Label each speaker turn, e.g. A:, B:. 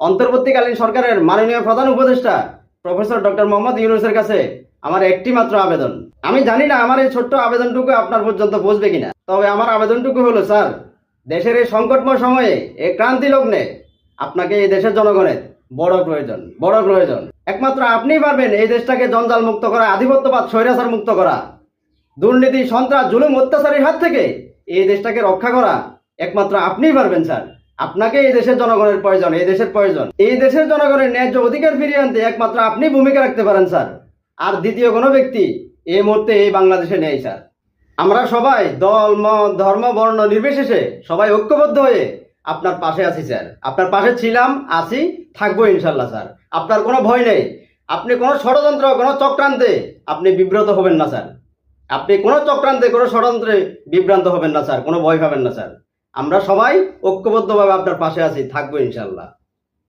A: অন্তর্বর্তীকালীন সরকারের মাননীয় প্রধান উপদেষ্টা প্রফেসর ডক্টর মোহাম্মদ ইউনূসের কাছে আমার একটি মাত্র আবেদন। আমি জানি না আমার এই ছোট্ট আবেদনটুকু আপনার পর্যন্ত পৌঁছবে কিনা, তবে আমার আবেদনটুকু হলো স্যার, দেশের এই সংকটময় সময়ে এই ক্রান্তি লগ্নে আপনাকে এই দেশের জনগণের বড় প্রয়োজন। একমাত্র আপনিই পারবেন এই দেশটাকে জঞ্জাল মুক্ত করা, আধিপত্যবাদ স্বৈরাচার মুক্ত করা, দুর্নীতি সন্ত্রাস জুলুম অত্যাচারের হাত থেকে এই দেশটাকে রক্ষা করা একমাত্র আপনিই পারবেন স্যার। আপনাকে এই দেশের জনগণের প্রয়োজন, এই দেশের প্রয়োজন। এই দেশের জনগণের ন্যায্য অধিকার ফিরিয়ে আনতে একমাত্র আপনি ভূমিকা রাখতে পারেন স্যার। আর দ্বিতীয় কোনো ব্যক্তি এই মুহূর্তে এই বাংলাদেশে নেই স্যার। আমরা সবাই দল মত ধর্ম বর্ণ নির্বিশেষে সবাই ঐক্যবদ্ধ হয়ে আপনার পাশে আছি স্যার। আপনার পাশে ছিলাম, আছি, থাকবো ইনশাল্লাহ স্যার। আপনার কোনো ভয় নেই। আপনি কোনো ষড়যন্ত্র, কোনো চক্রান্তে আপনি বিব্রত হবেন না স্যার। আপনি কোনো চক্রান্তে, কোনো ষড়যন্ত্রে বিভ্রান্ত হবেন না স্যার, কোনো ভয় পাবেন না স্যার। আমরা সবাই ঐক্যবদ্ধভাবে আপনার পাশে আছি, থাকবো ইনশাল্লাহ।